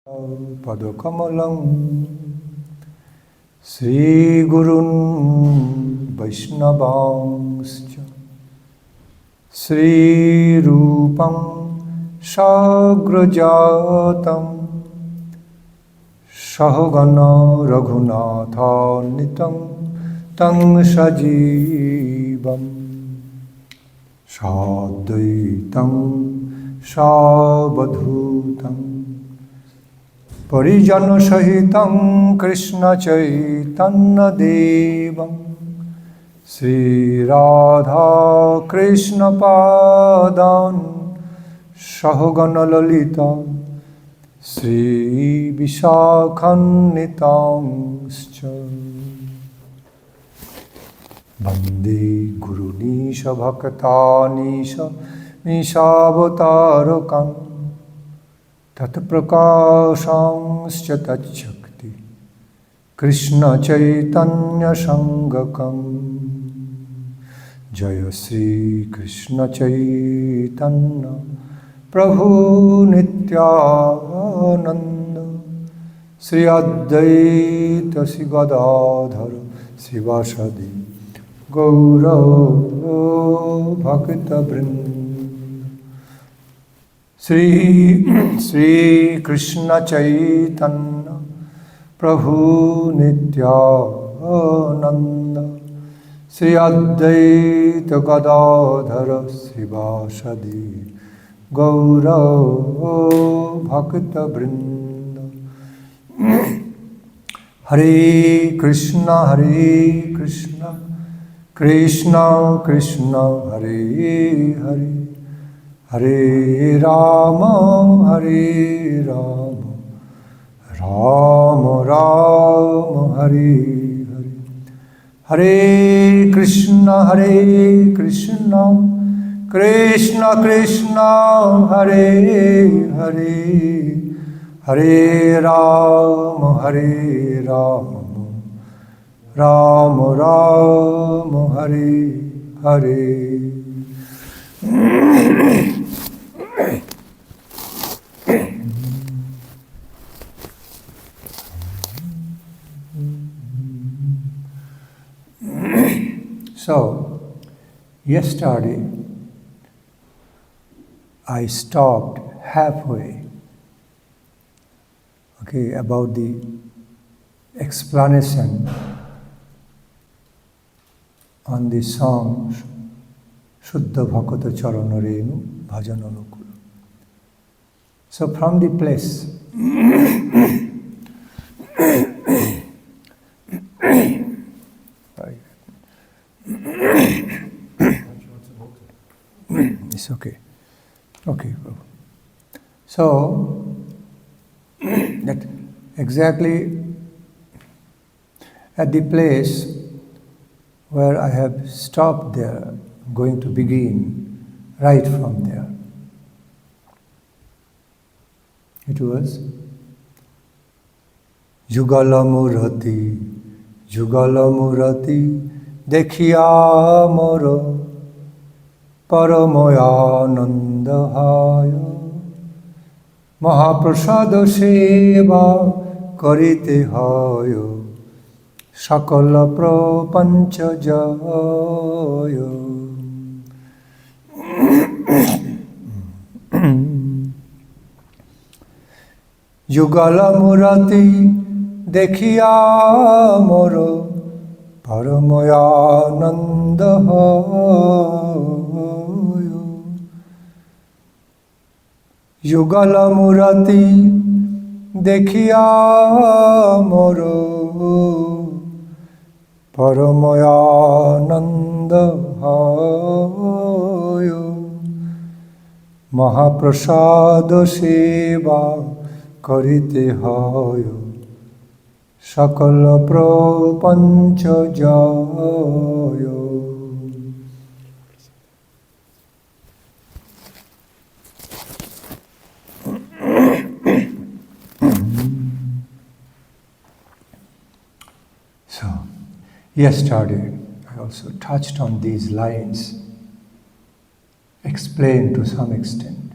Padakamalam Sri Gurun Vaishnavangscha Sri Rupam Sagrajatam Sahagana Raghunatha Nitam Tang Sajivam Sadaitam Sabadhutam Parijana Sahitam Krishna Chaitanya Devam Sri Radha Krishna Padan Sahagana Lalita Sri Vishakhanitangscha Bande Guru Nisha Bhakata Nisha Nishavatarakam Tat Prakashanscha Tat Shakti Krishna Chaitanya Sangakam Jaya Sri Krishna Chaitanya Prabhu Nityananda Sri Advaita Sri Gadadhara Sivasadi Gaura Bhakta Vrinda Sri Krishna Chaitanya Prabhu Nityananda Sri Advaita Gadadhara Sivasadi Gaura Bhakta Vrinda Hare Krishna Krishna Krishna Hare Hare Hare Rama Rama Rama Hare Hare Hare Krishna Krishna Krishna Hare Hare Hare Rama Rama Rama Hare Hare So, yesterday I stopped halfway, about the explanation on the song Shuddha Bhakata Charanarenu Bhajananukula. So from the place it's okay. Okay. So that exactly at the place where I have stopped there, I'm going to begin right from there. It was jugala murati dekhiya moro paramoyanandahaya mahaprasada seva karite hayo Sakala prapancha jaya Jugala murati dekhiya moro paramoyanandahayo Jugala murati dekhiya moro Paramayanandahayo Mahaprasada seva karite hayo Sakala prapancha jayo. So, yesterday I also touched on these lines, explained to some extent.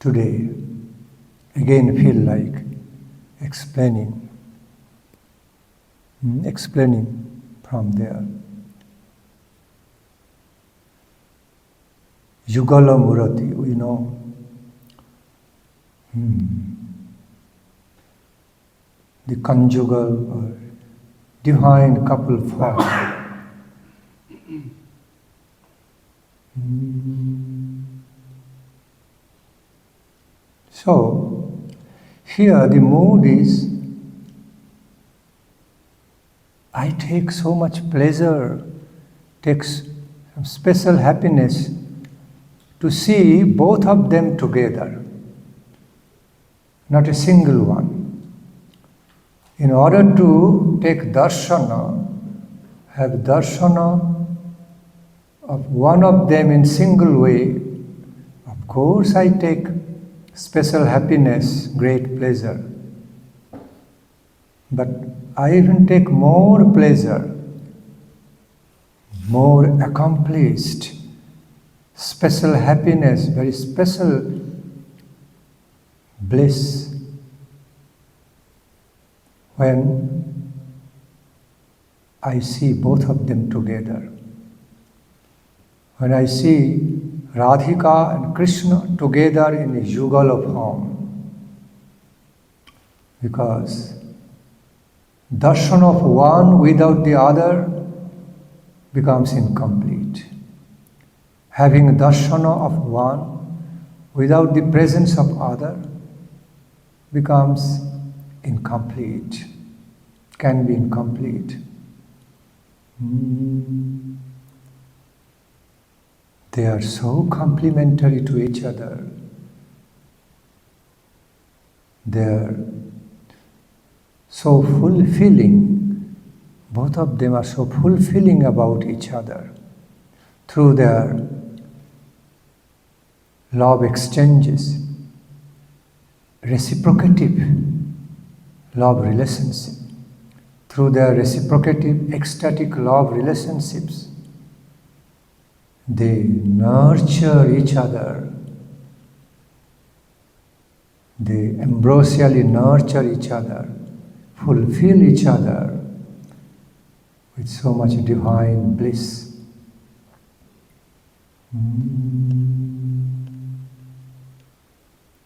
Today, again feel like explaining from there. Jugala Murati, we know. The conjugal or divine couple form. So, here the mood is, I take so much pleasure, takes some special happiness to see both of them together, not a single one. In order to take darshana, have darshana of one of them in single way, of course I take special happiness, great pleasure. But I even take more pleasure, more accomplished, special happiness, very special bliss when I see both of them together. When I see Radhika and Krishna together in a jugala form. Because darshan of one without the other becomes incomplete. Having darshana of one without the presence of other becomes incomplete, can be incomplete. They are so complementary to each other. They are so fulfilling. Both of them are so fulfilling about each other through their love exchanges, reciprocative love relationship, through their reciprocative ecstatic love relationships. They nurture each other. They ambrosially nurture each other, fulfill each other with so much divine bliss.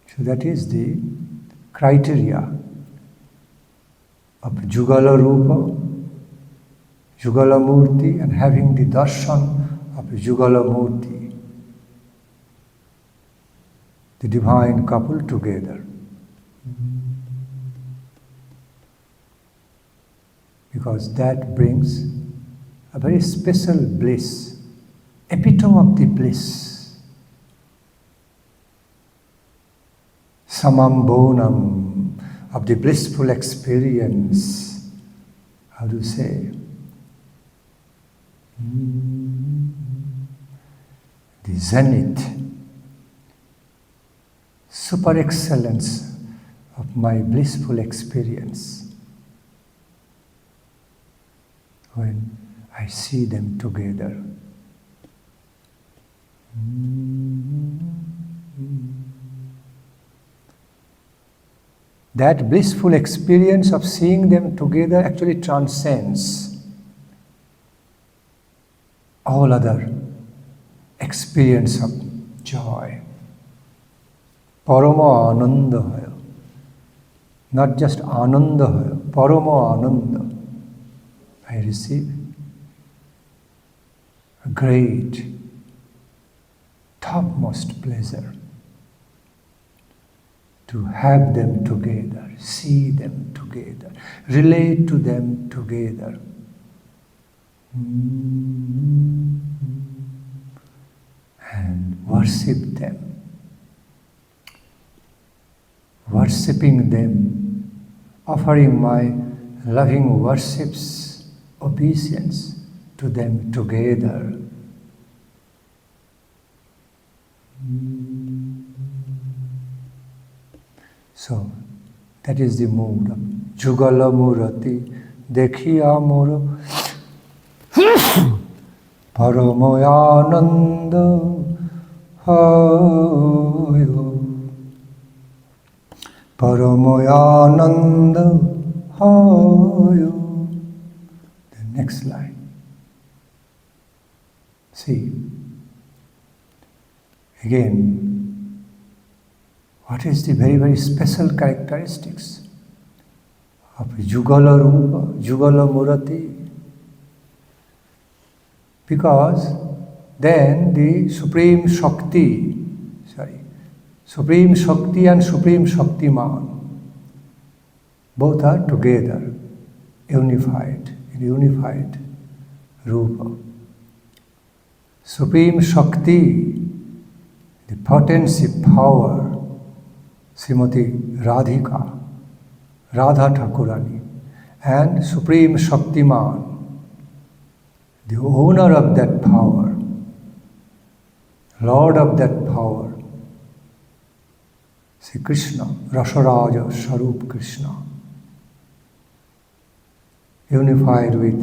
So that is the criteria of jugala rupa, jugala murti, and having the darshan of jugala murti, the divine couple together. Because that brings a very special bliss, epitome of the bliss. Samambonam, of the blissful experience. How do you say? The zenith, super excellence of my blissful experience. When I see them together. That blissful experience of seeing them together actually transcends all other experience of joy. Parama ananda hai. Not just ananda hai, parama ananda. I receive a great, topmost pleasure to have them together, see them together, relate to them together. And worship them. Worshipping them, offering my loving worships, obeisance to them together. So, that is the mood of jugala murati, dekhiya moro paramoyananda hayo. Paramoyananda hayo. The next line. See, again, what is the very, very special characteristics of jugala rupa, jugala murati? Because then the Supreme Shakti and Supreme Shaktiman, both are together, unified, in unified rupa. Supreme Shakti, the potency, power, Srimati Radhika, Radha Thakurani, and Supreme Shaktiman, the owner of that power, Lord of that power, Sri Krishna, Rasaraja Sharup Krishna, unified with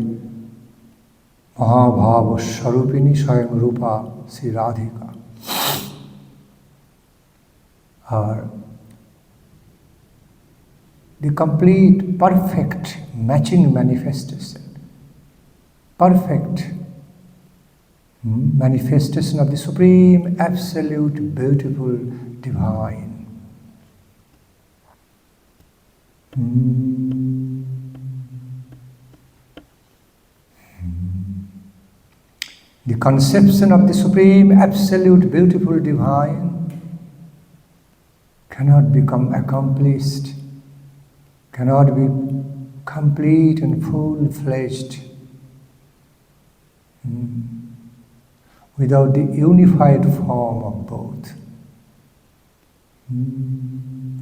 Mahabhava Sharupini Swayam Rupa Sri Radhika, are the complete, perfect matching manifestation, perfect manifestation of the Supreme, Absolute, Beautiful, Divine. The conception of the Supreme, Absolute, Beautiful, Divine cannot become accomplished, cannot be complete and full-fledged without the unified form of both.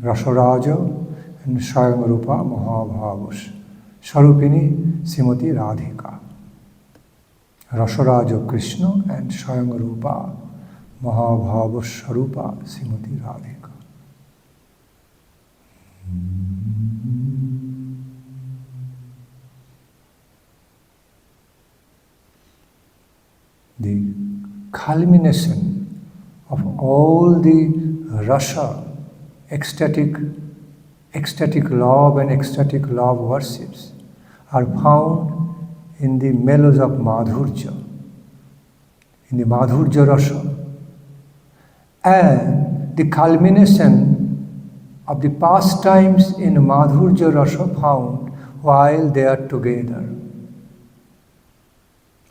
Rasaraja and Swayam Rupa Mahabhavas, Sharupini Srimati Radhika. Rasaraja Krishna and Swayam Rupa Mahabhavas Sharupa Srimati Radhika. The culmination of all the rasa, ecstatic love and ecstatic love worships are found in the mellows of Madhurja, in the Madhurja rasa. And the culmination of the pastimes in Madhurja rasa found while they are together,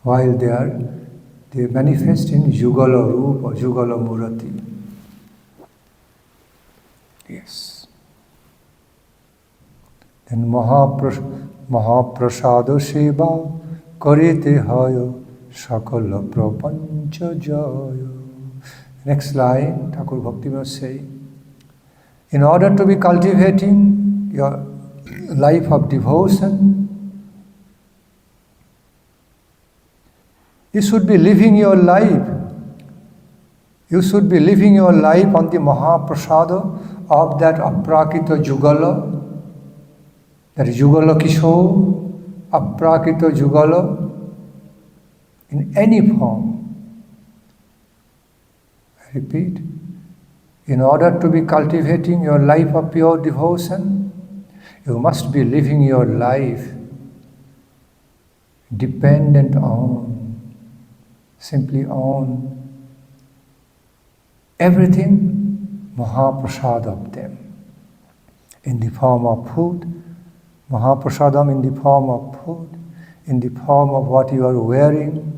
while they manifest in jugala rupa, jugala murati. Yes. Then Mahaprasada Seva Karite Hayo Sakala Prapancha Jaya. Next line, Thakur Bhakti was saying, in order to be cultivating your life of devotion, you should be living your life. You should be living your life on the Mahaprasada of that Aprakita Jugala, that Jugala Kishore, Aprakita Jugala, in any form. I repeat, in order to be cultivating your life of pure devotion, you must be living your life dependent on, simply on everything Mahaprasad of them, in the form of food, Mahaprasadam in the form of food, in the form of what you are wearing,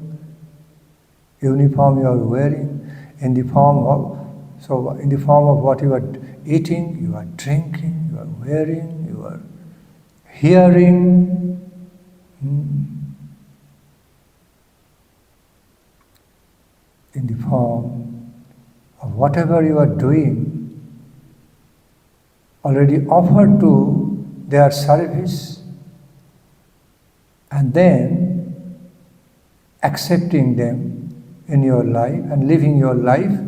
uniform you are wearing, in the form of what you are eating, you are drinking, you are wearing, you are hearing. In the form of whatever you are doing, already offered to their service, and then accepting them in your life and living your life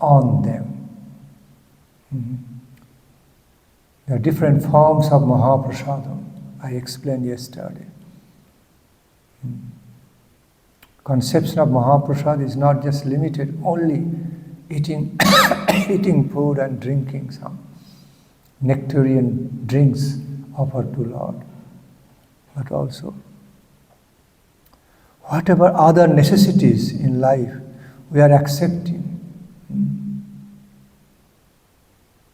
on them. There are different forms of Mahaprasadam. I explained yesterday. Conception of Mahaprasad is not just limited only eating, eating food and drinking some. nectarian drinks offered to Lord, but also whatever other necessities in life we are accepting.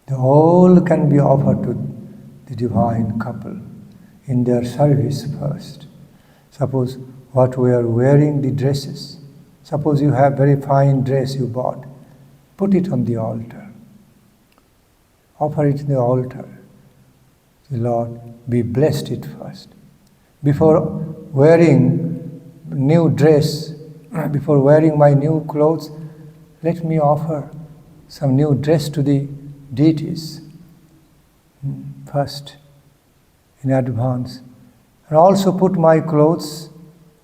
The whole can be offered to the divine couple in their service first. Suppose what we are wearing, the dresses. Suppose you have very fine dress you bought. Put it on the altar. Offer it in the altar. The Lord, be blessed it first. Before wearing new dress, before wearing my new clothes, let me offer some new dress to the deities first, in advance. And also put my clothes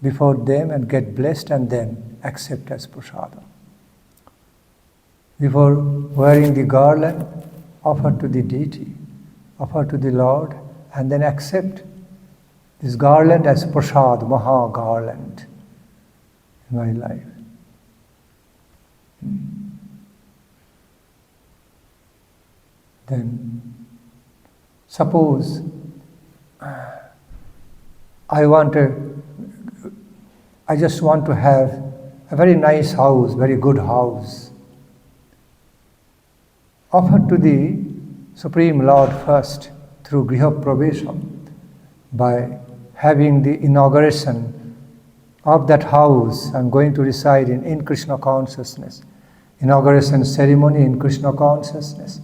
before them and get blessed and then accept as prasadam. Before wearing the garland, offer to the deity, offer to the Lord, and then accept this garland as prasad, maha garland in my life. Then, suppose I just want to have a very nice house, very good house. Offer to the Supreme Lord first through Griha Pravesham by having the inauguration of that house. I'm going to reside in Krishna consciousness. Inauguration ceremony in Krishna consciousness.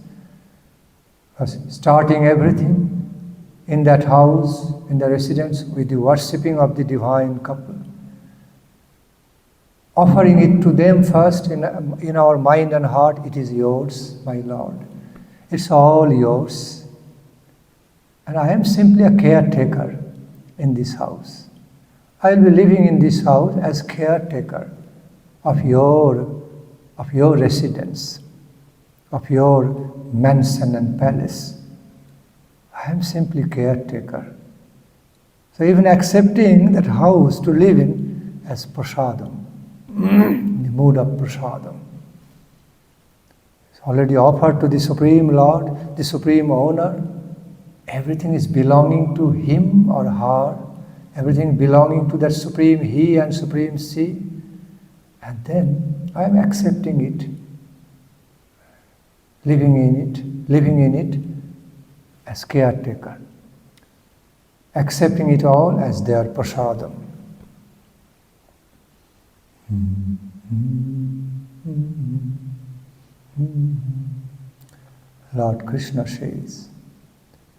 Starting everything in that house, in the residence, with the worshipping of the divine couple. Offering it to them first in our mind and heart, it is yours, my Lord. It's all yours. And I am simply a caretaker in this house. I will be living in this house as caretaker of your residence, of your mansion and palace. I am simply caretaker. So even accepting that house to live in as prasadam, the mood of prasadam. It's already offered to the Supreme Lord, the Supreme Owner. Everything is belonging to him or her. Everything belonging to that Supreme He and Supreme She. And then I am accepting it, living in it as caretaker, accepting it all as their prasadam. Lord Krishna says,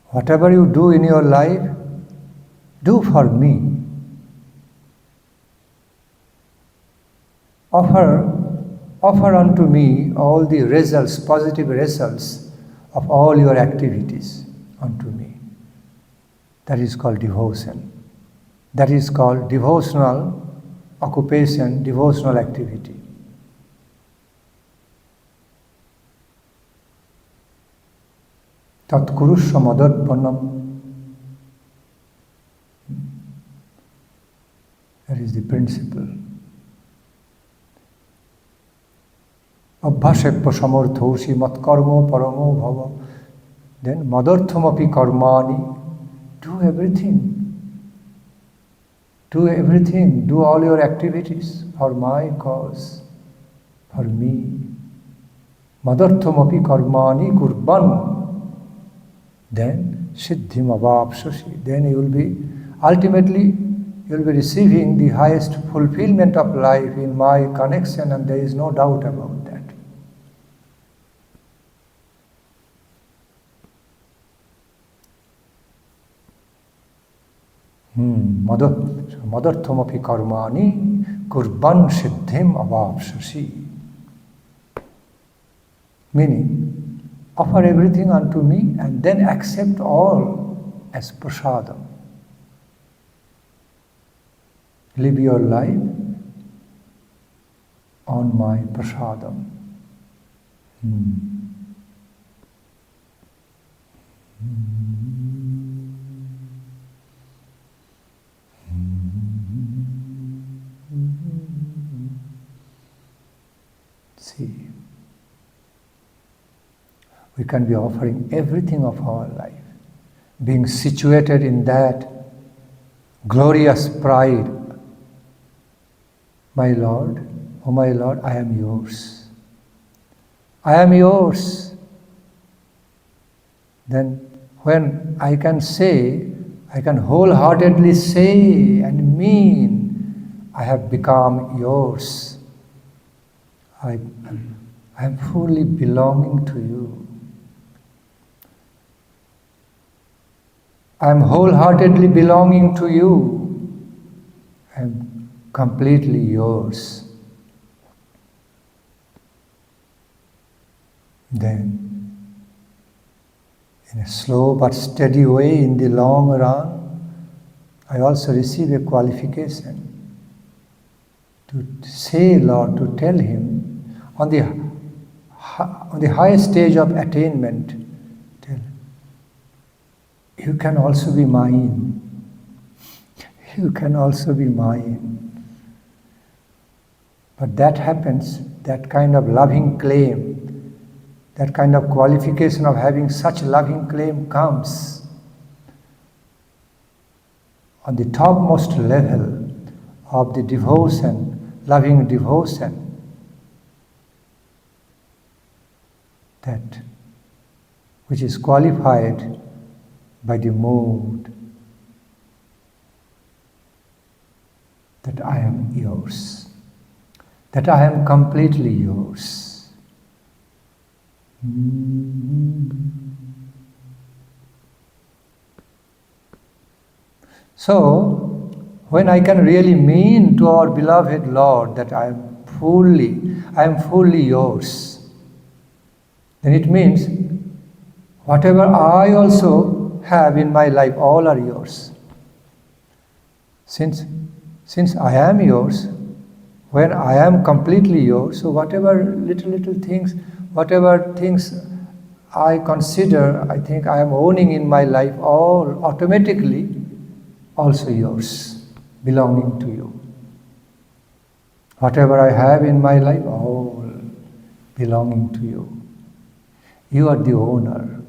whatever you do in your life, do for me. Offer unto me all the results, positive results of all your activities unto me. That is called devotion. That is called devotional occupation, devotional activity. Tat kurusha madarpanam. That is the principle. Abhashekpa samarthosi mat karmo paramo bhava. Then madarthamapi karmani. Do everything. Do everything. Do all your activities for my cause, for me. Madarthamapi karmani kurban. Then siddhim avapsasi. Then you will be, ultimately, you will be receiving the highest fulfillment of life in my connection, and there is no doubt about that. Madarthamapi karmani kurban siddhim avapsasi. Meaning, offer everything unto me and then accept all as prasadam. Live your life on my prasadam. See, we can be offering everything of our life, being situated in that glorious pride. My Lord, oh my Lord, I am yours. I am yours. Then when I can say, I can wholeheartedly say and mean, I have become yours. I am fully belonging to you. I am wholeheartedly belonging to you. I am completely yours. Then, in a slow but steady way, in the long run, I also receive a qualification to say, Lord, to tell Him on the highest stage of attainment, tell, you can also be mine. You can also be mine. But that happens, that kind of loving claim, that kind of qualification of having such loving claim comes on the topmost level of the devotion, loving devotion, that which is qualified by the mood that I am yours, that I am completely yours. So, when I can really mean to our beloved Lord that I am fully yours, then it means whatever I also have in my life, all are yours. Since I am yours, when I am completely yours, so whatever little things, whatever things I consider, I think I am owning in my life, all automatically also yours, belonging to you. Whatever I have in my life, all belonging to you. You are the owner.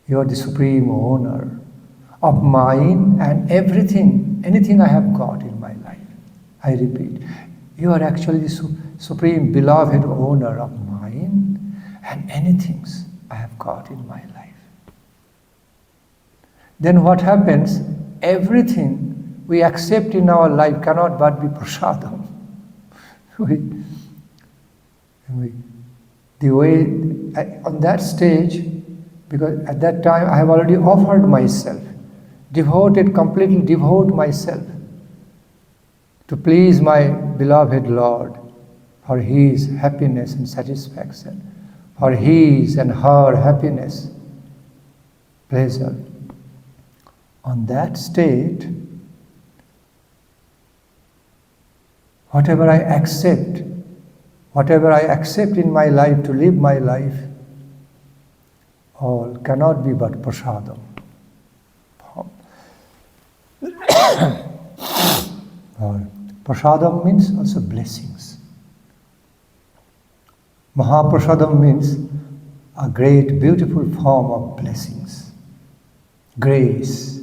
You are the supreme owner of mine and everything, anything I have got in my life. I repeat, you are actually the supreme beloved owner of mine and anything I have got in my life. Then what happens? Everything we accept in our life cannot but be prasadam. On that stage, because at that time I have already offered myself, completely devote myself to please my beloved Lord for His happiness and satisfaction, for His and her happiness, pleasure. On that state, whatever I accept in my life to live my life, all cannot be but prasadam. Prasadam means also blessings. Mahaprasadam means a great, beautiful form of blessings. Grace,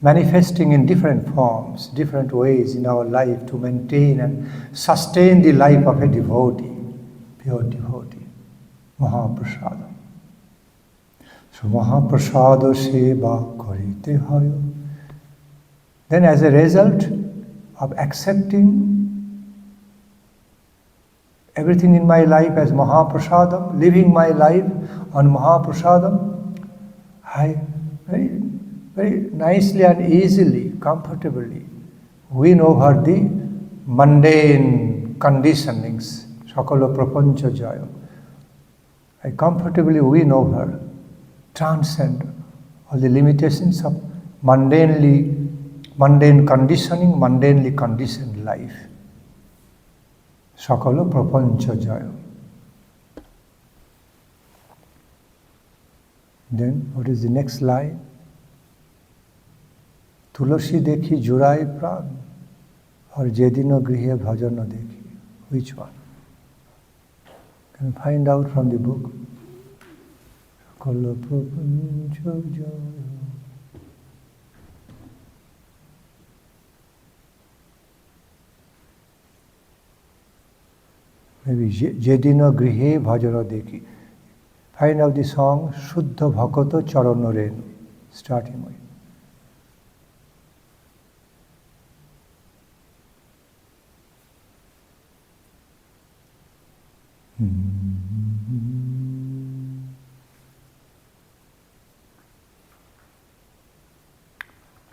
manifesting in different forms, different ways in our life to maintain and sustain the life of a devotee, pure devotee. Mahaprasadam. So Mahaprasada seva karite hayo. Then as a result of accepting everything in my life as Mahaprasadam, living my life on Mahaprasadam, I very nicely and easily, comfortably win over the mundane conditionings, sakala prapancha jaya. I comfortably win over, transcend all the limitations of mundane conditioning, mundanely conditioned life. Sakala prapancha jaya. Then what is the next line? Tulasi dekhi jurai pran, or jedino grihe bhajana dekhi. Which one? Can you find out from the book? Kalaprapancha jaya. Maybe Jedina Grihe Bhajana Deki. Find out the song Shuddha Bhakata Charana Renu, starting with.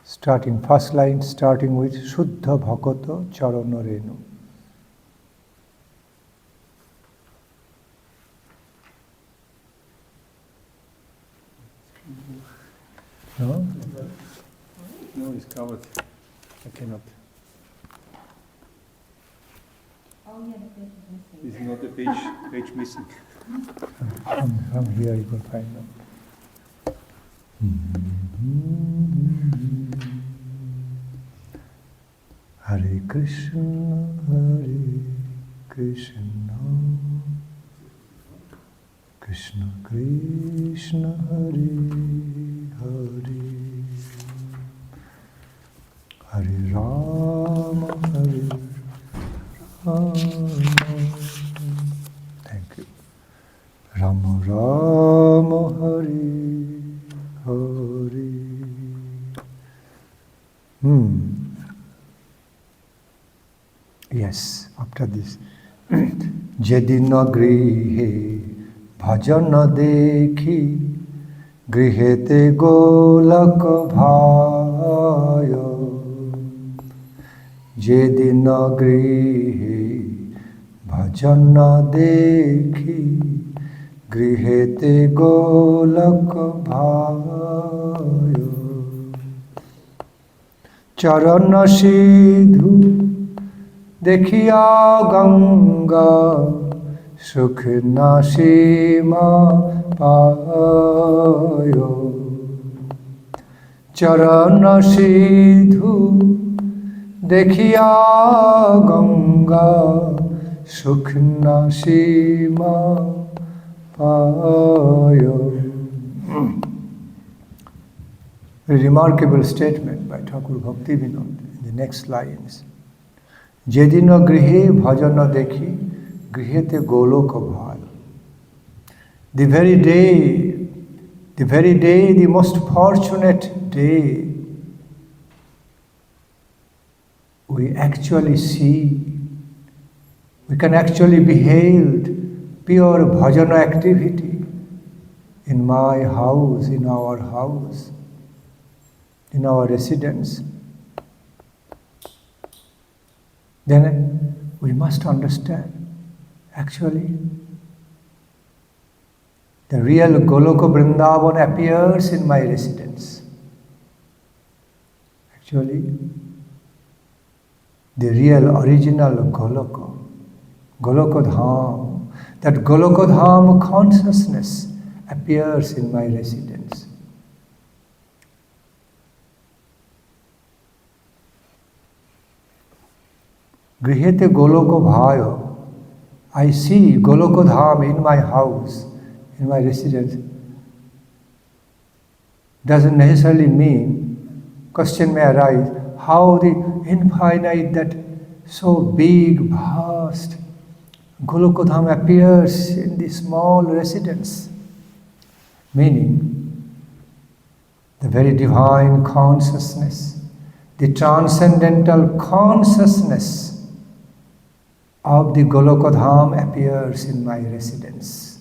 Starting first line, starting with Shuddha Bhakata Charana Renu. No? No, it's covered. I cannot. Oh, yeah, the page is missing. This is not a page missing. From here you can find out. Hare Krishna, Krishna Krishna, Hare Hare, Hare Rama, Hare Rama. Thank you. Rama Rama, Hare Hare. Yes, after this. Jedina grihe bhajana dekhi grihete golaka bhaya. Jedina grihe bhajana dekhi grihete golaka bhaya. Charana sidhu dekhiya Ganga sukh nasima payo. Charana sidhu dekhiya Ganga sukh nasima payo. A remarkable statement by Thakur Bhakti Vinod in the next lines. Jedina grihe bhajana dekhi grihete goloka bhaya. The very day, the most fortunate day, we actually see, we can actually behold pure bhajana activity in my house, in our house, in our residence. Then we must understand, actually, the real Goloka Vrindavan appears in my residence. Actually, the real original Goloka Dham, that Goloka Dham consciousness appears in my residence. Grihete Goloka Bhaya. I see Goloka Dham in my house, in my residence. Doesn't necessarily mean, question may arise, how the infinite, that so big, vast Goloka Dham appears in the small residence. Meaning, the very divine consciousness, the transcendental consciousness of the Goloka Dham appears in my residence.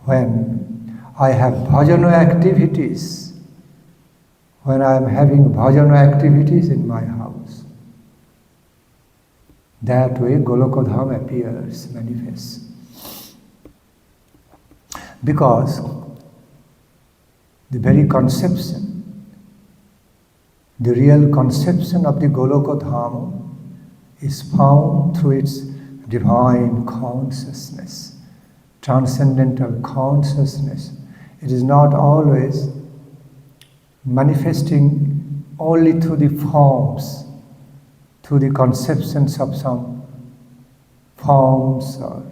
When I have bhajana activities, when I am having bhajana activities in my house, that way Goloka Dham appears, manifests. Because the very conception, the real conception of the Goloka Dham is found through its divine consciousness, transcendental consciousness. It is not always manifesting only through the forms, through the conceptions of some forms or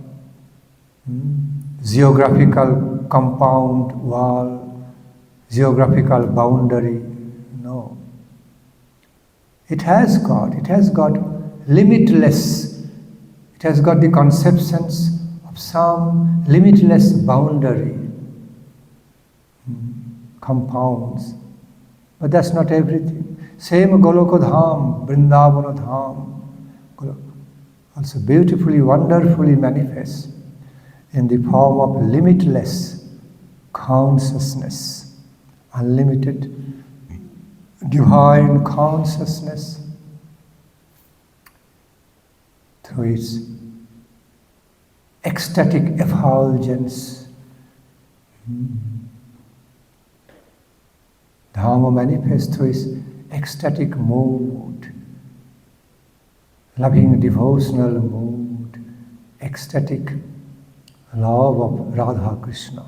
geographical compound wall, geographical boundary. No. It has got limitless, it has got the conceptions of some limitless boundary, compounds. But that's not everything. Same Goloka Dham, Vrindavana Dham, also beautifully, wonderfully manifest in the form of limitless consciousness, unlimited divine consciousness through its ecstatic effulgence. Dhamma manifests through its ecstatic mood, loving devotional mood, ecstatic love of Radha Krishna.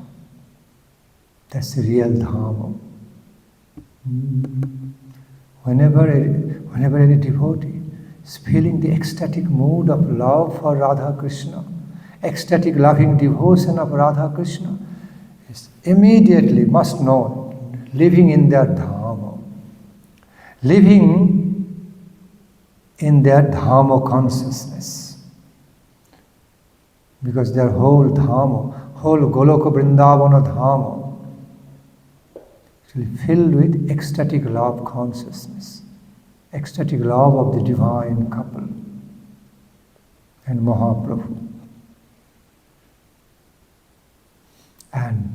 That's the real Dhamma. Whenever any devotee is feeling the ecstatic mood of love for Radha Krishna, ecstatic loving devotion of Radha Krishna, is immediately must know living in their Dhamma, living in their Dhamma consciousness. Because their whole Dhamma, whole Goloka Vrindavana Dhamma, filled with ecstatic love consciousness, ecstatic love of the divine couple and Mahaprabhu. And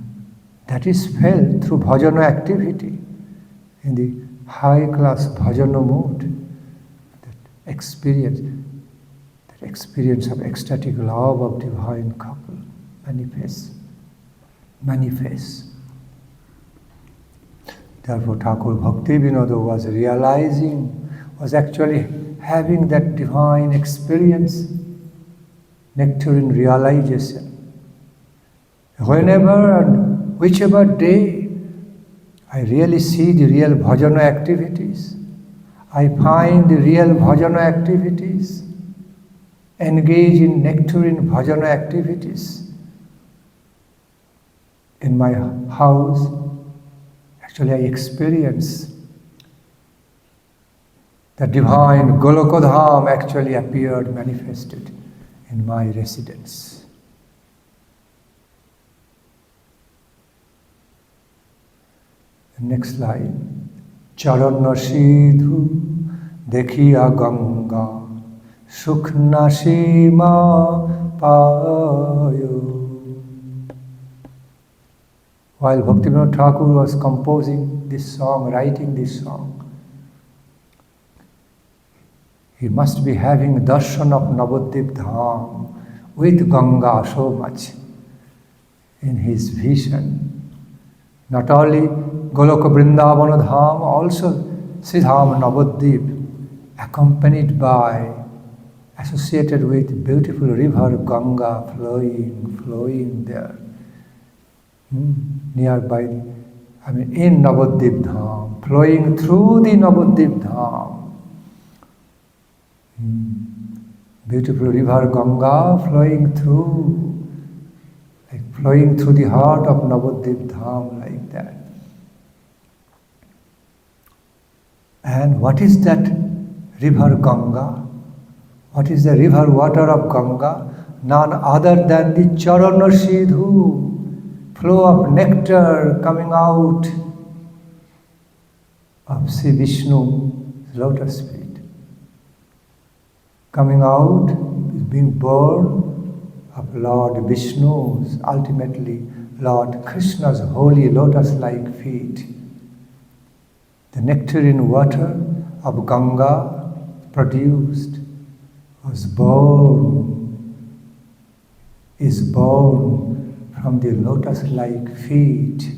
that is felt through bhajana activity, in the high class bhajana mood, that experience of ecstatic love of divine couple manifests. Therefore, Thakur Bhakti Vinoda was actually having that divine experience, nectarine realization. Whenever and whichever day I really see the real bhajana activities, I find the real bhajana activities, engage in nectarine bhajana activities in my house, actually I experience the divine Goloka Dham actually appeared, manifested in my residence. The next line. Charana Sidhu dekhiya Ganga Sukhna Sima Payo. While Bhaktivinoda Thakur was composing this song, writing this song, he must be having darshan of Navadvip Dham with Ganga so much in his vision. Not only Goloka Vrindavana Dham, also Siddham Navadvip, accompanied by, associated with beautiful river Ganga flowing there. Nearby, in Navadvip Dham, flowing through the Navadvip Dham. Beautiful river Ganga flowing through the heart of Navadvip Dham like that. And what is that river Ganga? What is the river water of Ganga? None other than the Charana Sidhu, flow of nectar coming out of Sri Vishnu's lotus feet. Coming out is being born of Lord Vishnu's, ultimately Lord Krishna's holy lotus-like feet. The nectarine water of Ganga produced is born from the lotus-like feet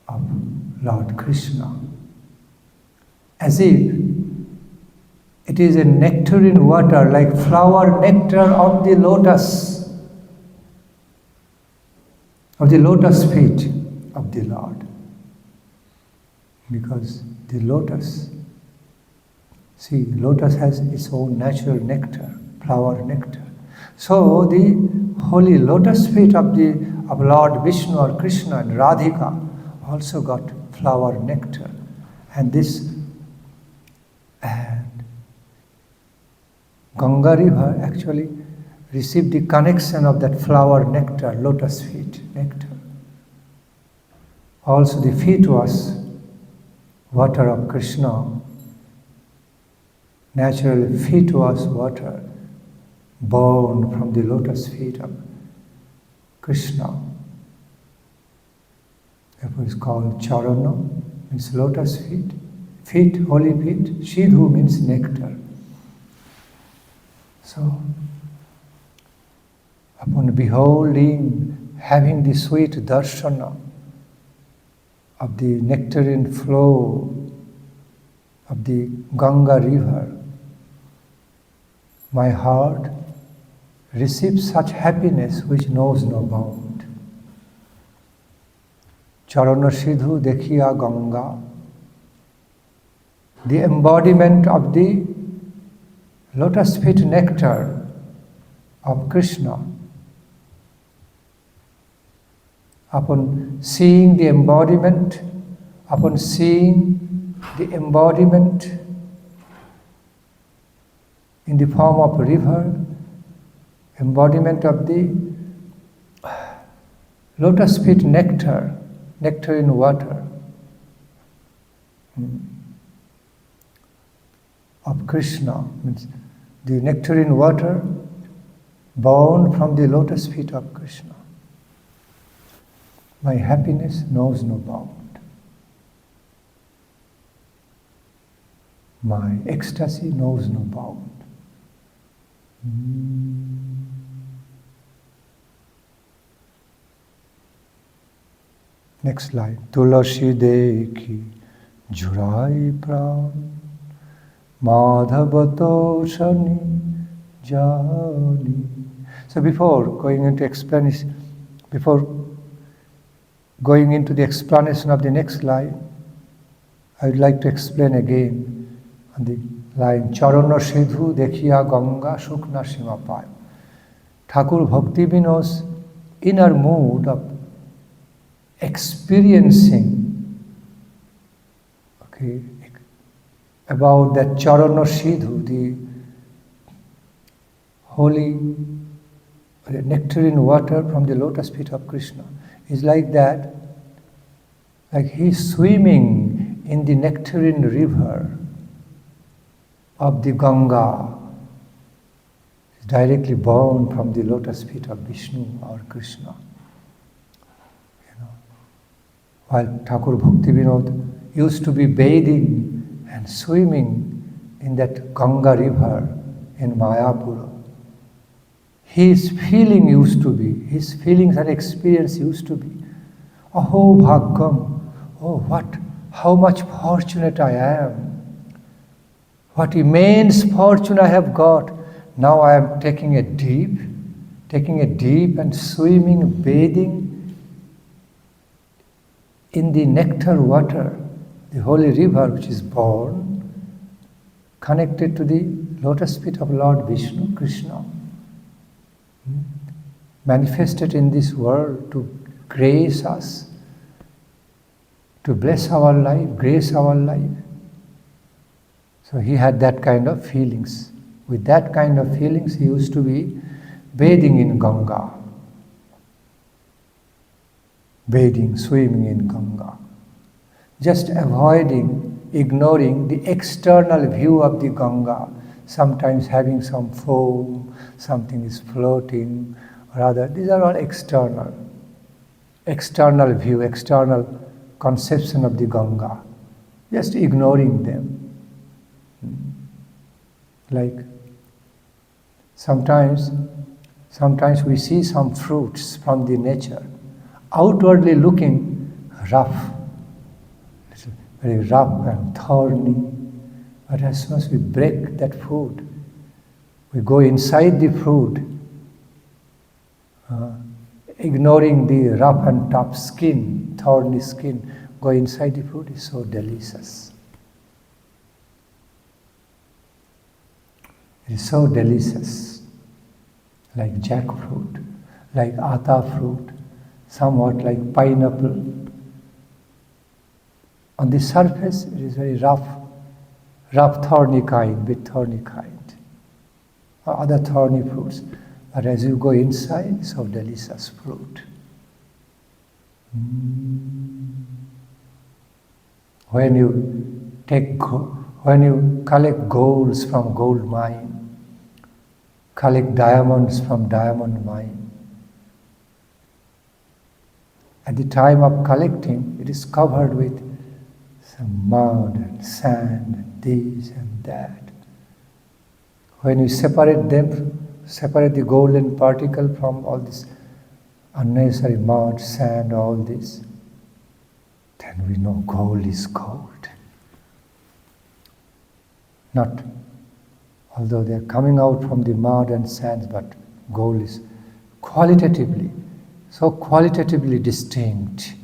of Lord Krishna. As if it is a nectarine water, like flower nectar of the lotus feet of the Lord. Because the lotus has its own natural nectar, flower nectar. So the holy lotus feet of Lord Vishnu or Krishna and Radhika also got flower nectar. And Ganga river actually received the connection of that flower nectar, lotus feet nectar. Also the feet was water of Krishna. Naturally, feet was water born from the lotus feet of Krishna. Therefore, it's called charana, means lotus feet. Feet, holy feet. Shidhu means nectar. So, upon beholding, having the sweet darshana of the nectarine flow of the Ganga river, my heart receives such happiness which knows no bound. Charana Sidhu Dekhiya Ganga, the embodiment of the lotus feet nectar of Krishna. Upon seeing the embodiment in the form of a river, embodiment of the lotus feet nectar, nectarine water of Krishna, means the nectarine water born from the lotus feet of Krishna. My happiness knows no bound. My ecstasy knows no bound. Next line. Tulasi Devi Jurai Pran Madhavato Shani Jani. So before going into the explanation of the next line, I would like to explain again on the line Charana Sidhu Dekhiya Ganga Shukna Simapaya. Thakur Bhakti Vinod's inner mood of experiencing about that Charana Sidhu, the holy nectarine water from the lotus feet of Krishna, is like that, like he is swimming in the nectarine river of the Ganga, directly born from the lotus feet of Vishnu or Krishna. While Thakur Bhakti Vinod used to be bathing and swimming in that Ganga river in Mayapura, his feelings and experience used to be, oh Bhagam, how much fortunate I am, what immense fortune I have got. Now I am taking a deep and swimming, bathing in the nectar water, the holy river which is born, connected to the lotus feet of Lord Vishnu, Krishna, manifested in this world to grace us, to bless our life, grace our life. So he had that kind of feelings. With that kind of feelings, he used to be bathing in Ganga. Bathing, swimming in Ganga. Just ignoring the external view of the Ganga, sometimes having some foam, something is floating, rather, these are all external view, external conception of the Ganga, just ignoring them. Like sometimes we see some fruits from the nature, outwardly looking rough, very rough and thorny, but as soon as we break that fruit, we go inside the fruit, ignoring the rough and tough skin, thorny skin, go inside the fruit is so delicious. It is so delicious. like jackfruit, like atta fruit, somewhat like pineapple. On the surface, it is very rough, thorny kind, bit thorny kind, or other thorny fruits. But as you go inside, so delicious fruit. When you collect golds from gold mine, collect diamonds from diamond mine, at the time of collecting, it is covered with some mud and sand and this and that. When you separate them, separate the golden particle from all this unnecessary mud, sand, all this, then we know gold is gold. Not, although they are coming out from the mud and sand, but gold is qualitatively, so qualitatively distinct.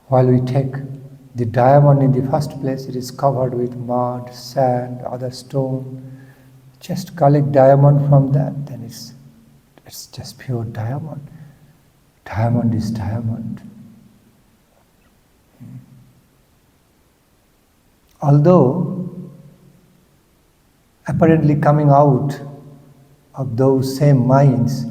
While we take the diamond in the first place, it is covered with mud, sand, other stone. Just collect diamond from that, then it's just pure diamond. Diamond is diamond. Although apparently coming out of those same mines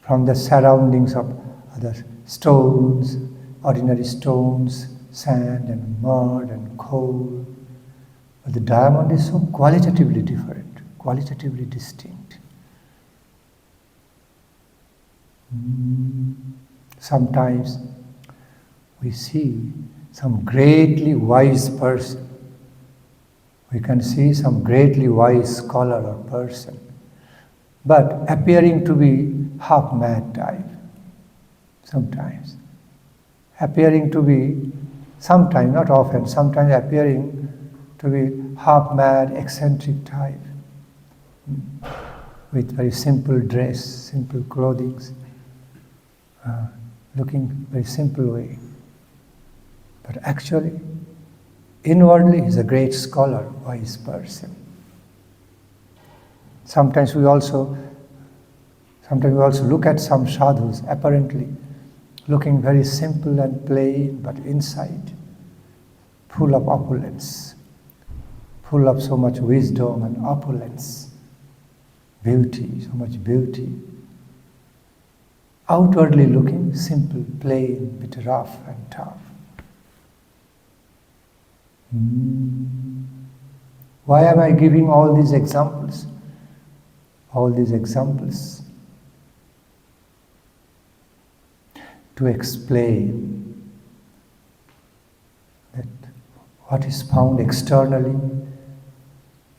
from the surroundings of other stones, ordinary stones, sand and mud and coal, but the diamond is so qualitatively different, qualitatively distinct. Sometimes we see some greatly wise person. We can see some greatly wise scholar or person, but appearing to be half mad type. Sometimes. Appearing to be, sometimes, not often, sometimes appearing to be half mad, eccentric type, with very simple dress, simple clothing, looking very simple way. But actually, inwardly, he's a great scholar, wise person. Sometimes we also look at some sadhus, apparently looking very simple and plain, but inside, full of opulence, full of so much wisdom and opulence, beauty, so much beauty. Outwardly looking simple, plain, bit rough and tough. Why am I giving all these examples? All these examples to explain that what is found externally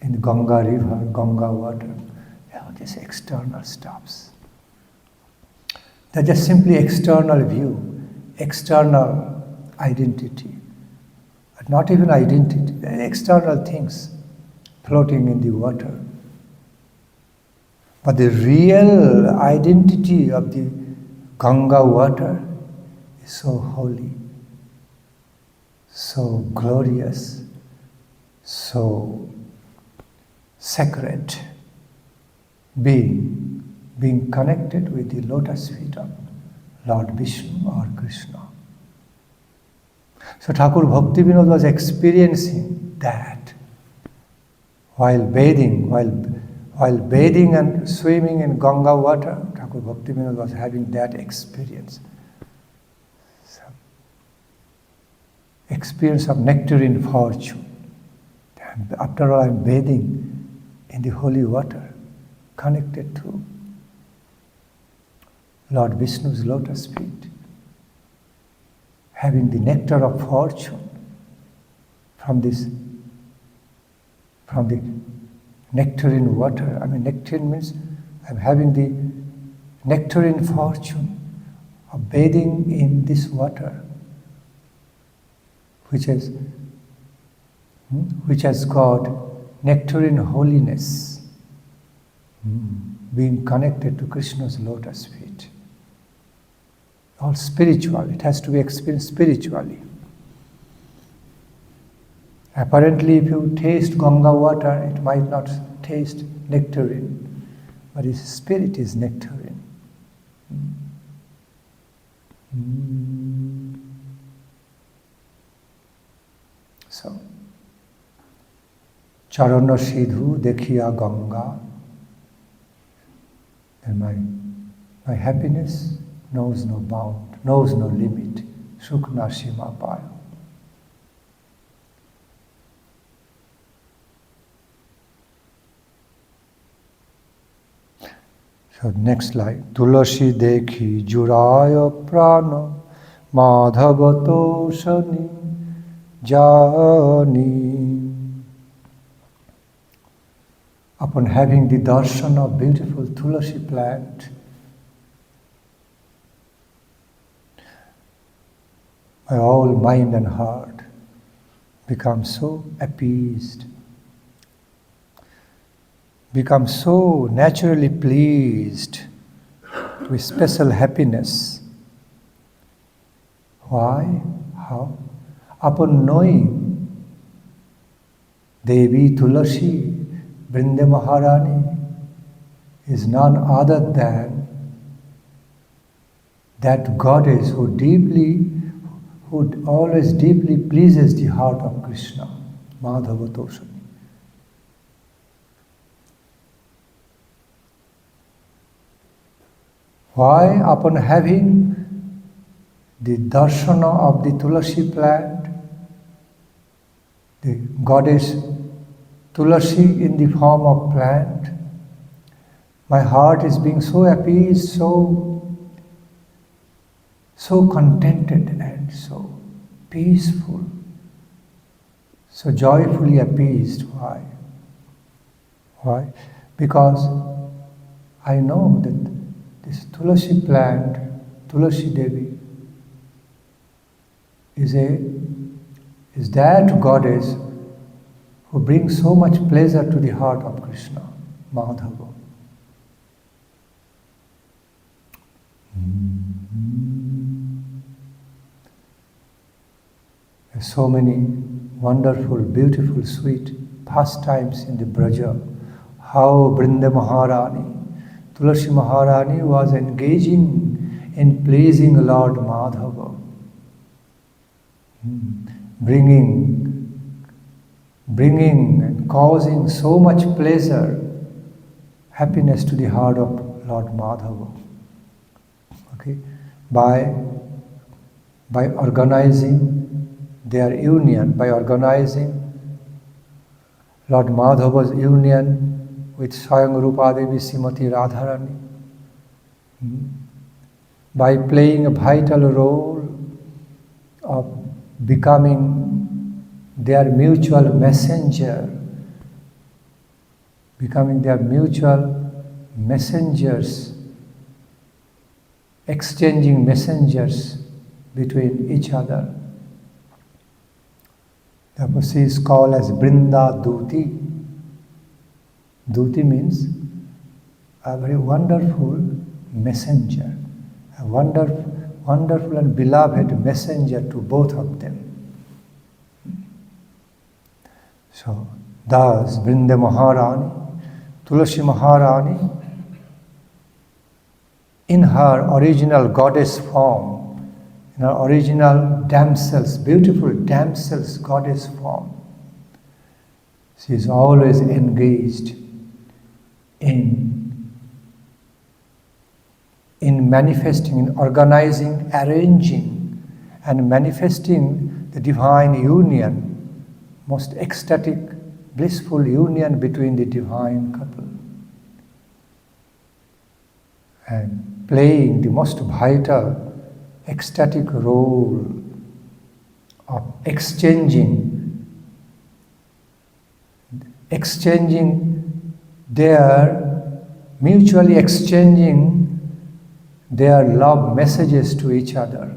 in the Ganga river, Ganga water, these external stuffs. They're just simply external view, external identity. But not even identity, they're external things floating in the water. But the real identity of the Ganga water is so holy, so glorious, so sacred, being connected with the lotus feet of Lord Vishnu or Krishna. So Thakur Bhakti Vinod was experiencing that while bathing and swimming in Ganga water. Thakur Bhakti Vinod was having that experience. Some experience of nectarine fortune. And after all, I'm bathing in the holy water, connected to Lord Vishnu's lotus feet, having the nectar of fortune from the nectarine water. I mean, nectarine means I'm having the nectarine fortune of bathing in this water, which has got nectarine holiness, being connected to Krishna's lotus feet. All spiritual, it has to be experienced spiritually. Apparently, if you taste Ganga water, it might not taste nectarine, but his spirit is nectarine. So, Charana Sidhu Dekhiya Ganga, and my happiness knows no bound, knows no limit. Sukna Sima Payo. So next line. Tulasi dekhi juraya prana madhavato shani jani. Upon having the darshan of beautiful Tulasi plant, my whole mind and heart become so appeased, become so naturally pleased with special happiness. Why? How? Upon knowing Devi Tulasi, Vrinda Maharani, is none other than that goddess who always deeply pleases the heart of Krishna, Madhava Toshani. Why? Upon having the darshana of the Tulasi plant, the goddess Tulasi in the form of plant, my heart is being so appeased, so contented and so peaceful, so joyfully appeased. Why? Why? Because I know that this Tulasi plant, Tulasi Devi, is that goddess who brings so much pleasure to the heart of Krishna, Madhava. There are so many wonderful, beautiful, sweet pastimes in the Braja. How Vrinda Maharani, Tulasi Maharani was engaging in pleasing Lord Madhava, bringing and causing so much pleasure, happiness to the heart of Lord Madhava. Okay, by organizing their union, by organizing Lord Madhava's union with Swayam Rupa Devi Srimati Radharani, by playing a vital role of becoming their mutual messenger, becoming their mutual messengers, exchanging messengers between each other. Therefore, she is called as Brinda Duti. Duti means a very wonderful messenger, a wonderful and beloved messenger to both of them. So, thus, Vrinda Maharani, Tulasi Maharani, in her original goddess form, in her original damsels, beautiful damsels goddess form, she is always engaged in manifesting, in organizing, arranging, and manifesting the divine union, most ecstatic, blissful union between the divine couple, and playing the most vital, ecstatic role of mutually exchanging their love messages to each other.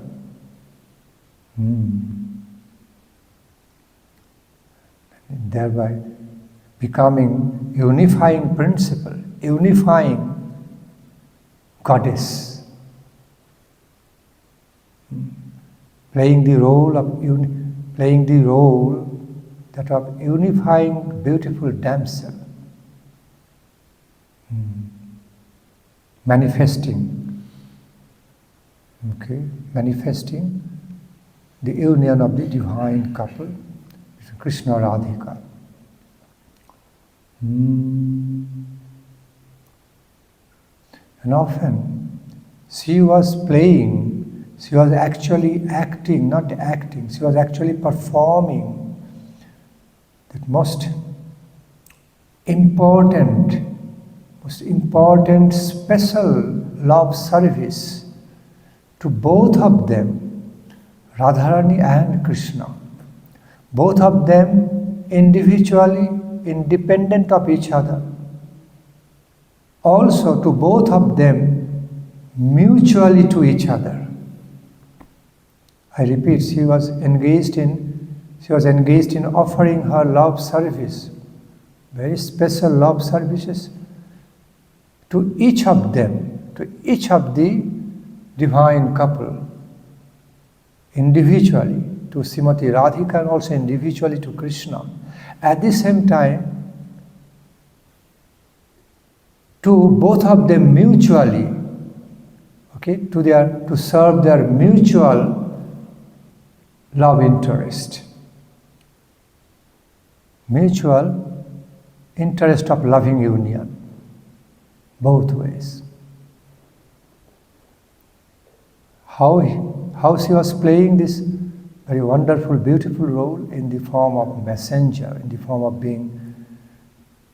Thereby becoming unifying principle, unifying goddess, playing the role that of unifying beautiful damsel, manifesting, manifesting the union of the divine couple, Krishna Radhika. And often she was playing, she was actually acting, not acting, she was actually performing that most important, special love service to both of them, Radharani and Krishna. Both of them individually, independent of each other. Also to both of them mutually to each other. I repeat, she was engaged in offering her love service, very special love services to each of them, to each of the divine couple, individually to Srimati Radhika and also individually to Krishna. At the same time, to both of them mutually, to serve their mutual love interest. Mutual interest of loving union, both ways. How she was playing this very wonderful, beautiful role in the form of messenger, in the form of being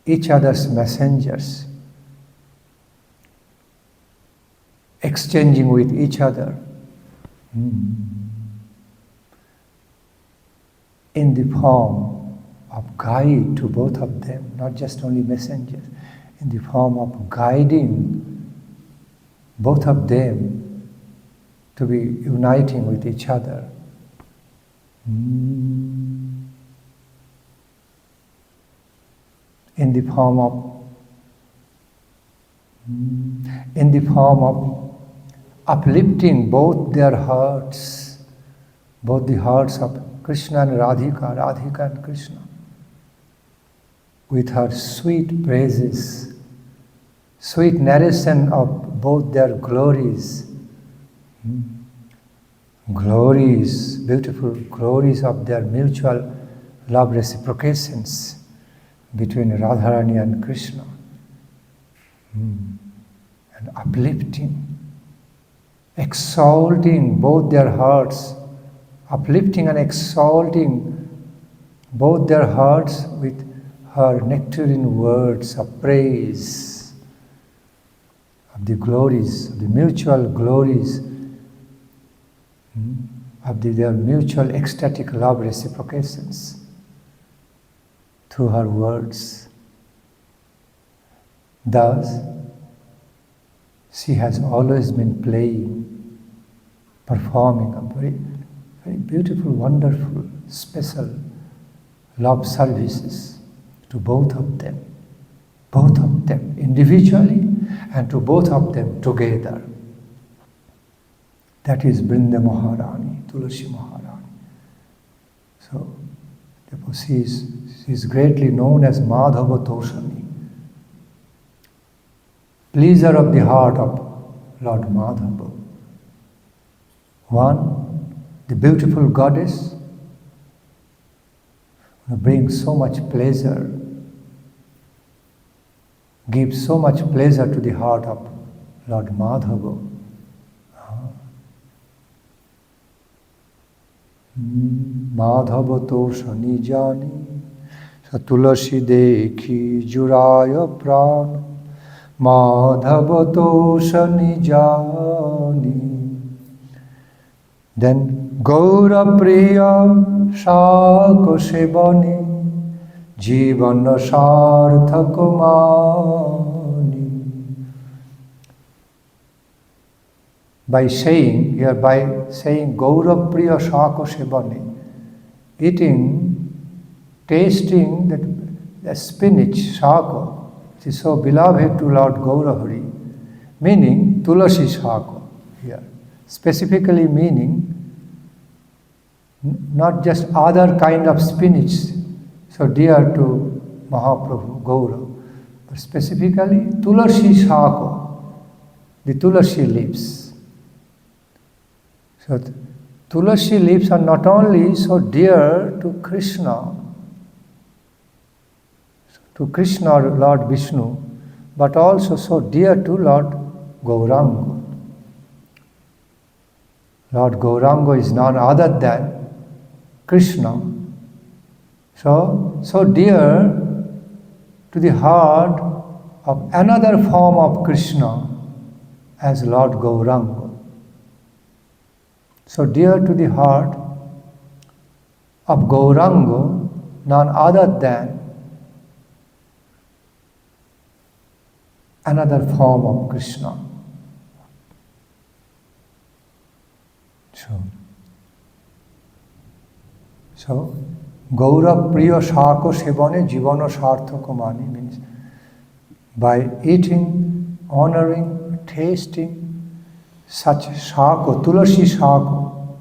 each other's messengers, exchanging with each other in the form of guide to both of them, not just only messengers, in the form of guiding both of them to be uniting with each other. In the form of uplifting both their hearts, both the hearts of Krishna and Radhika, Radhika and Krishna, with her sweet praises, sweet narration of both their glories, beautiful glories of their mutual love reciprocations between Radharani and Krishna, and uplifting, exalting both their hearts, uplifting and exalting both their hearts with her nectarine words of praise, of the glories, of the mutual glories, of their mutual ecstatic love reciprocations through her words. Thus, she has always been playing, performing a very, very beautiful, wonderful, special love services to both of them individually and to both of them together. That is Brinda Maharani, Tulasi Maharani. So, therefore she is greatly known as Madhava Toshani, pleaser of the heart of Lord Madhava. One, the beautiful goddess, who brings so much pleasure, gives so much pleasure to the heart of Lord Madhava. Madhava Toshani Jani Tulasi Dekhi Juraya Prana Madhava Toshani Jani. Then Gaura Priya Shako Shebani Jivana Sarthakumani. By saying Gaura Priya Shako Shebani, tasting the spinach, shako, which is so beloved to Lord Gaurahari, meaning Tulasi shako here, specifically meaning not just other kind of spinach so dear to Mahaprabhu Gaura, but specifically Tulasi Shako, the Tulasi leaves. So Tulasi leaves are not only so dear to Krishna or Lord Vishnu, but also so dear to Lord Gauranga. Lord Gauranga is none other than Krishna. So dear to the heart of another form of Krishna as Lord Gauranga. So dear to the heart of Gauranga, none other than another form of Krishna. So Gaura Priya Shako Sevane Jivana Sarthaka Mani means by eating, honoring, tasting such Shako, Tulasi Shako,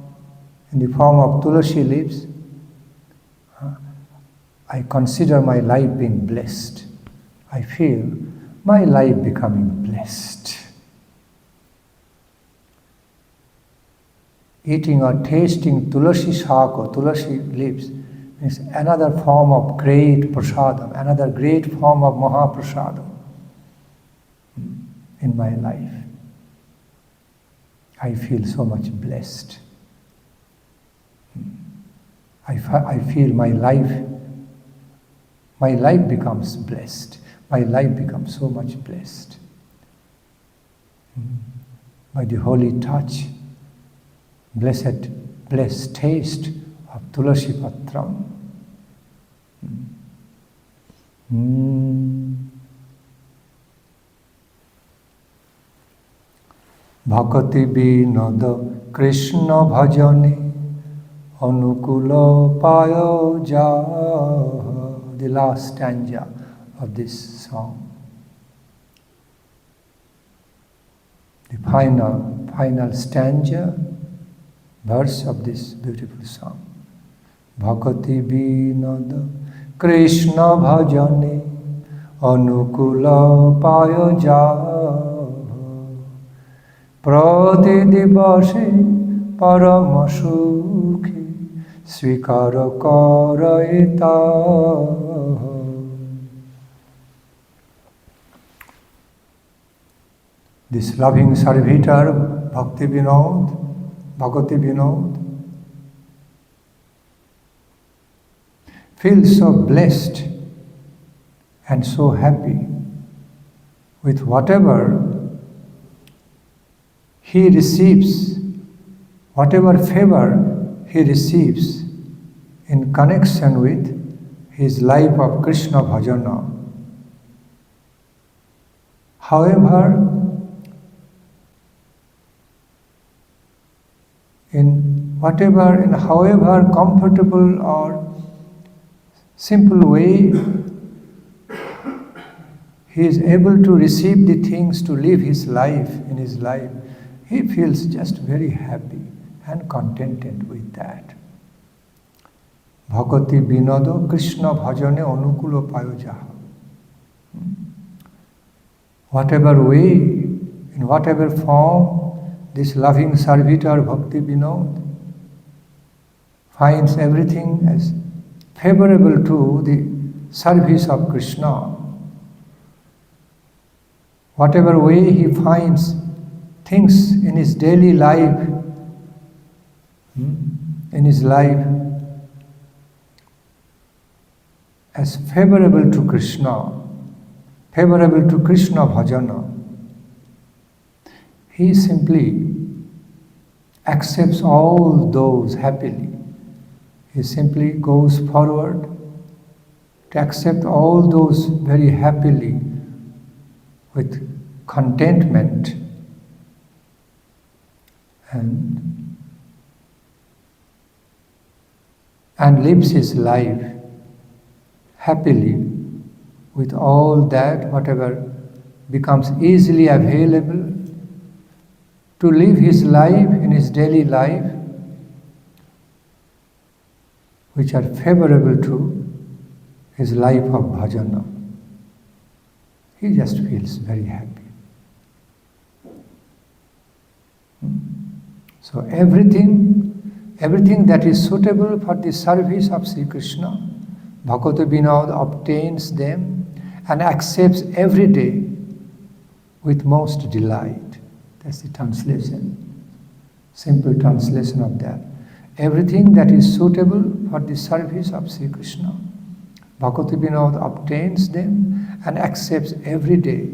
in the form of Tulasi leaves, I consider my life being blessed. I feel my life becoming blessed. Eating or tasting Tulasi Shako, Tulasi leaves, is another form of great prasadam, another great form of Mahaprasadam in my life. I feel so much blessed. I feel my life becomes blessed. My life becomes so much blessed. By the holy touch, blessed taste of Tulasi Patram. Bhakti Vinod Krishna Bhajani Anukula Payo Ja. The last stanza of this song. The final stanza, verse of this beautiful song. Bhakti Vinod Krishna Bhajani Anukula Payo Ja. Prati Divasi Paramasukhi Svikara Karaita. This loving servitor, Bhakti Vinod, feels so blessed and so happy with whatever he receives, whatever favor he receives in connection with his life of Krishna bhajana. However, in however comfortable or simple way he is able to receive the things to live his life in his life, he feels just very happy and contented with that. Bhakti Vinodo Krishna Bhajane Anukulo Payojaha. Whatever way, in whatever form, this loving servitor Bhakti Vinod finds everything as favorable to the service of Krishna. Whatever way he finds things in his daily life, as favorable to Krishna bhajana, he simply accepts all those happily. He simply goes forward to accept all those very happily with contentment and lives his life happily with all that, whatever becomes easily available to live his life in his daily life, which are favorable to his life of bhajana. he just feels very happy. So everything that is suitable for the service of Sri Krishna, Bhakata Vinod obtains them and accepts every day with most delight. That's the translation, simple translation of that. Everything that is suitable for the service of Sri Krishna, Bhakti Vinod obtains them and accepts every day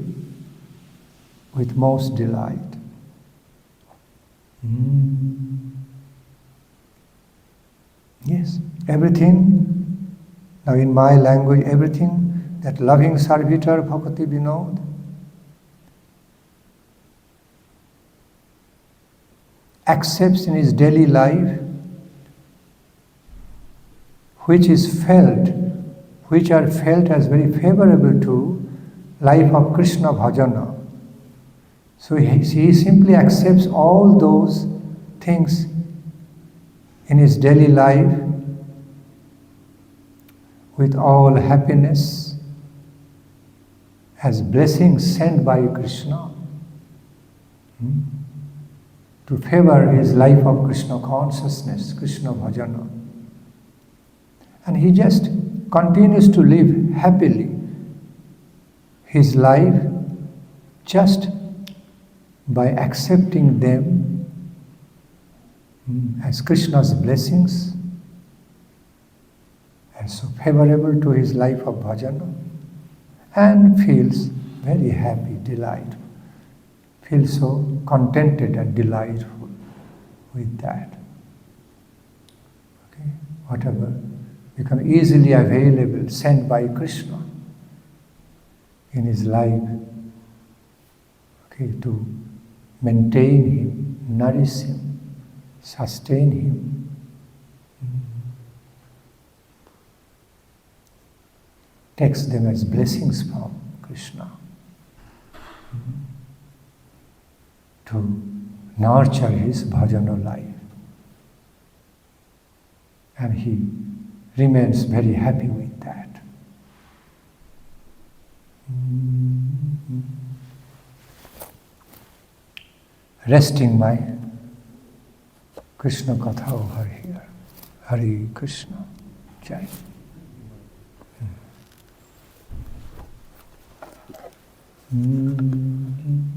with most delight. Yes, everything, now in my language, everything that loving servitor Bhakti Vinod accepts in his daily life, which are felt as very favorable to life of Krishna bhajana. So he simply accepts all those things in his daily life with all happiness as blessings sent by Krishna to favor his life of Krishna consciousness, Krishna bhajana. And he just continues to live happily his life just by accepting them as Krishna's blessings and so favorable to his life of bhajana, and feels very happy, delightful, feels so contented and delightful with that. Okay? Whatever become easily available, sent by Krishna in his life, okay, to maintain him, nourish him, sustain him. Takes them as blessings from Krishna to nurture his bhajana life. And he remains very happy with that. Resting my Krishna Katha over here. Hare Krishna. Jai. Mm-hmm.